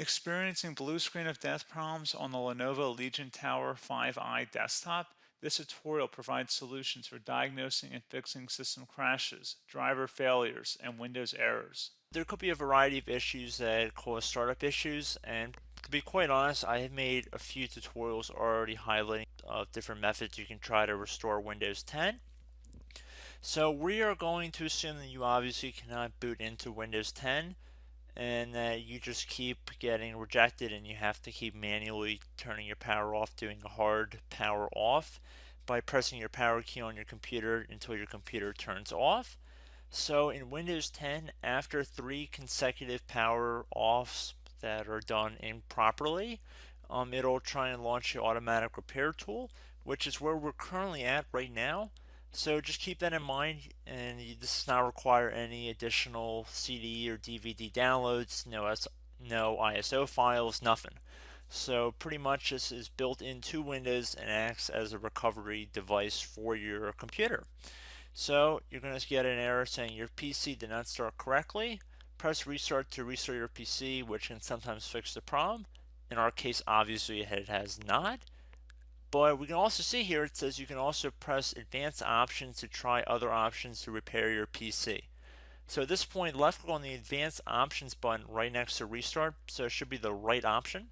Experiencing blue screen of death problems on the Lenovo Legion Tower 5i desktop? This tutorial provides solutions for diagnosing and fixing system crashes, driver failures, and Windows errors. There could be a variety of issues that cause startup issues, and to be quite honest, I have made a few tutorials already highlighting different methods you can try to restore Windows 10. So we are going to assume that you obviously cannot boot into Windows 10 and that you just keep getting rejected and you have to keep manually turning your power off, doing a hard power off by pressing your power key on your computer until your computer turns off. So in Windows 10, after 3 consecutive power offs that are done improperly, it'll try and launch the automatic repair tool, which is where we're currently at right now. So just keep that in mind, and this does not require any additional CD or DVD downloads, no ISO files, nothing. So pretty much this is built into Windows and acts as a recovery device for your computer. So you're going to get an error saying your PC did not start correctly. Press restart to restart your PC, which can sometimes fix the problem. In our case, obviously it has not. But we can also see here it says you can also press advanced options to try other options to repair your PC. So at this point, left click on the advanced options button right next to restart, so it should be the right option.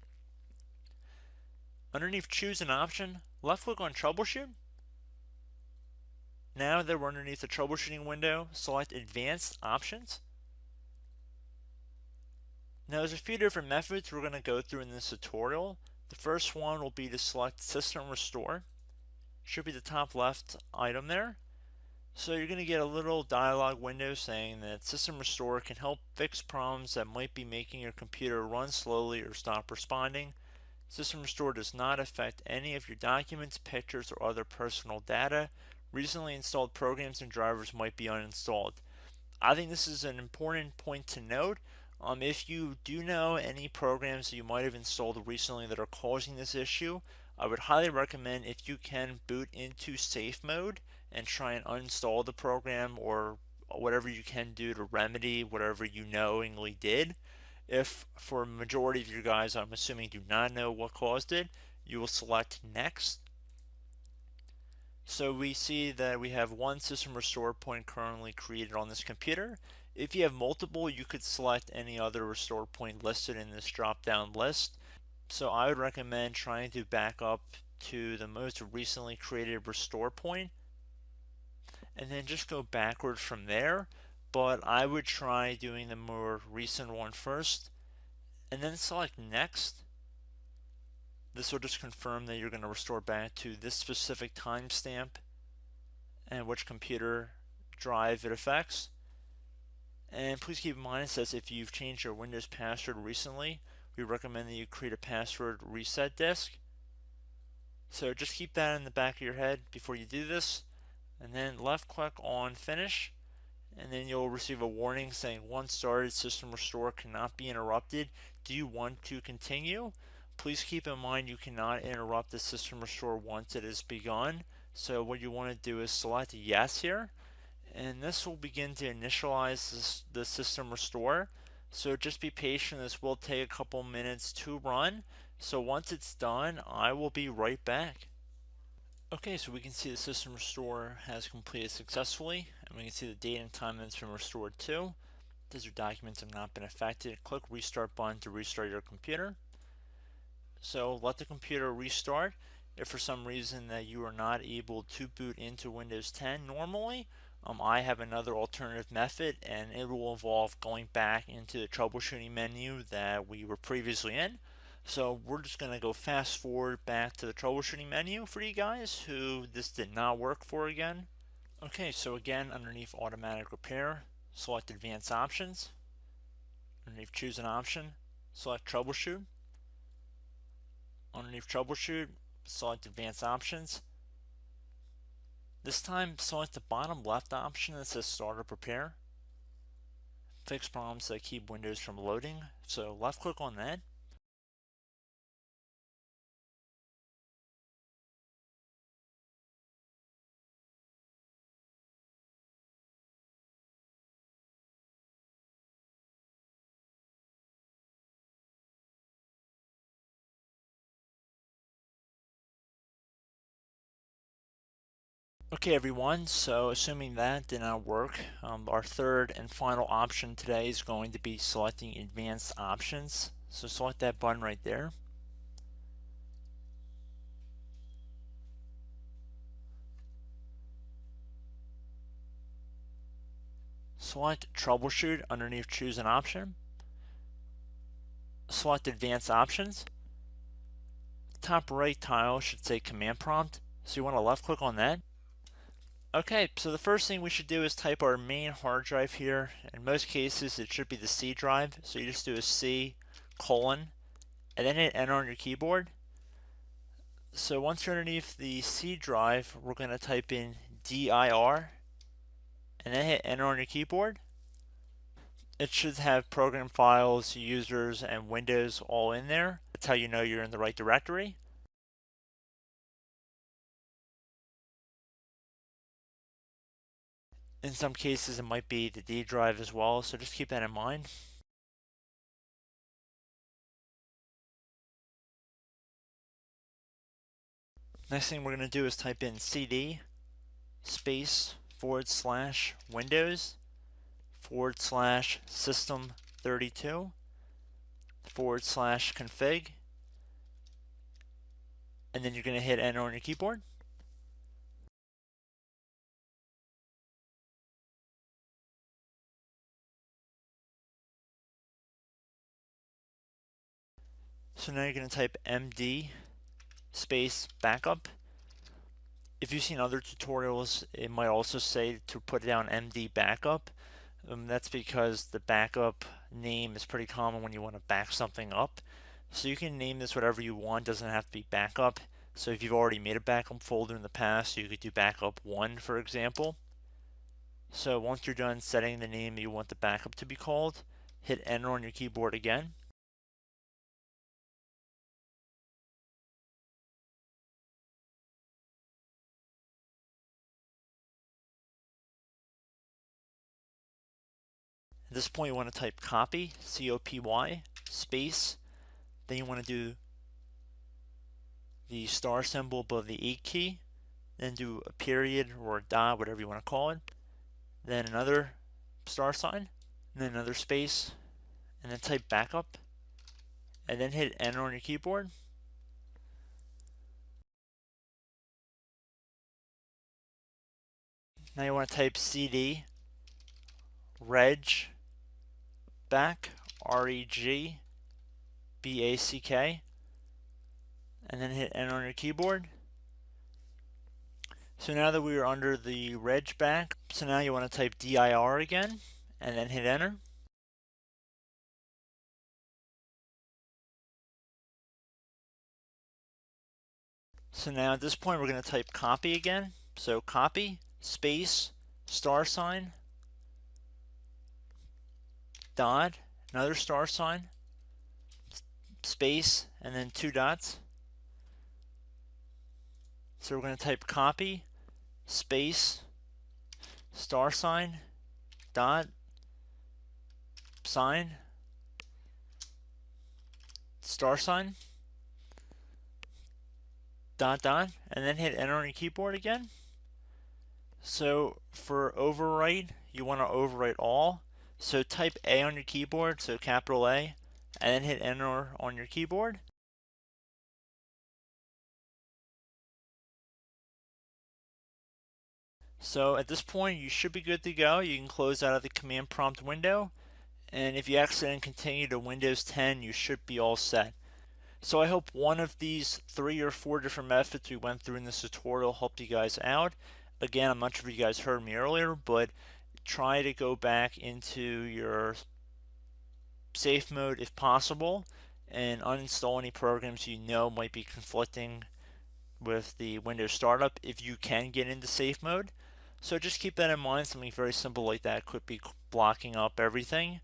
Underneath choose an option, left click on troubleshoot. Now that we're underneath the troubleshooting window, select advanced options. Now there's a few different methods we're going to go through in this tutorial. The first one will be to select system restore. Should be the top left item there. So you're going to get a little dialog window saying that System Restore can help fix problems that might be making your computer run slowly or stop responding. System Restore does not affect any of your documents, pictures, or other personal data. Recently installed programs and drivers might be uninstalled. I think this is an important point to note. If you do know any programs that you might have installed recently that are causing this issue, I would highly recommend if you can boot into safe mode and try and uninstall the program or whatever you can do to remedy whatever you knowingly did. If for a majority of you guys, I'm assuming do not know what caused it, you will select next. So we see that we have one system restore point currently created on this computer. If you have multiple, you could select any other restore point listed in this drop down list. So I would recommend trying to back up to the most recently created restore point and then just go backwards from there. But I would try doing the more recent one first and then select next. This will just confirm that you're going to restore back to this specific timestamp and which computer drive it affects. And please keep in mind it says if you've changed your Windows password recently, we recommend that you create a password reset disk. So just keep that in the back of your head before you do this, and then left click on finish, and then you'll receive a warning saying once started, system restore cannot be interrupted. Do you want to continue? Please keep in mind you cannot interrupt the system restore once it is begun. So what you want to do is select yes here, and this will begin to initialize the system restore. So just be patient, this will take a couple minutes to run. So once it's done, I will be right back. Okay, so we can see the system restore has completed successfully, and we can see the date and time that it's been restored to. These your documents have not been affected. Click restart button to restart your computer. So let the computer restart. If for some reason that you are not able to boot into Windows 10 normally, I have another alternative method, and it will involve going back into the troubleshooting menu that we were previously in. So we're just going to go fast forward back to the troubleshooting menu for you guys who this did not work for again. Okay, so again, underneath automatic repair, select advanced options. Underneath choose an option, select troubleshoot. Underneath troubleshoot, select advanced options. This time, select the bottom left option that says start or prepare. Fix problems that keep Windows from loading. So left click on that. Okay everyone, so assuming that did not work, our third and final option today is going to be selecting advanced options. So select that button right there. Select troubleshoot underneath choose an option. Select advanced options. Top right tile should say command prompt, so you want to left click on that. Okay, so the first thing we should do is type our main hard drive here. In most cases it should be the C drive, so you just do a C colon and then hit enter on your keyboard. So once you're underneath the C drive, we're going to type in dir and then hit enter on your keyboard. It should have program files, users, and Windows all in there. That's how you know you're in the right directory. In some cases, it might be the D drive as well, so just keep that in mind. Next thing we're going to do is type in cd space / Windows / system 32 / config, and then you're going to hit enter on your keyboard. So now you're going to type md space backup. If you've seen other tutorials, it might also say to put down md backup. That's because the backup name is pretty common when you want to back something up. So you can name this whatever you want, doesn't have to be backup. So if you've already made a backup folder in the past, you could do backup 1, for example. So once you're done setting the name you want the backup to be called, hit enter on your keyboard again. At this point, you want to type copy, C-O-P-Y, space. Then you want to do the star symbol above the 8 key. Then do a period or a dot, whatever you want to call it. Then another star sign, and then another space, and then type backup, and then hit enter on your keyboard. Now you want to type cd reg back, REG BACK, and then hit enter on your keyboard. So now that we are under the reg back, so now you want to type dir again, and then hit enter. So now at this point we're going to type copy again. So copy, space, star sign, dot, another star sign, space, and then 2 dots. So we're going to type copy, space, star sign, dot, sign, star sign, dot, dot, and then hit enter on your keyboard again. So for overwrite, you want to overwrite all. So type A on your keyboard, so capital A, and then hit enter on your keyboard. So at this point, you should be good to go. You can close out of the command prompt window. And if you accidentally continue to Windows 10, you should be all set. So I hope one of these 3 or 4 different methods we went through in this tutorial helped you guys out. Again, I'm not sure if you guys heard me earlier, but try to go back into your safe mode if possible and uninstall any programs you know might be conflicting with the Windows startup if you can get into safe mode. So just keep that in mind. Something very simple like that could be blocking up everything.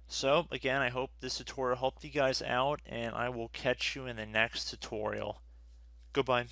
So again, I hope this tutorial helped you guys out, and I will catch you in the next tutorial. Goodbye.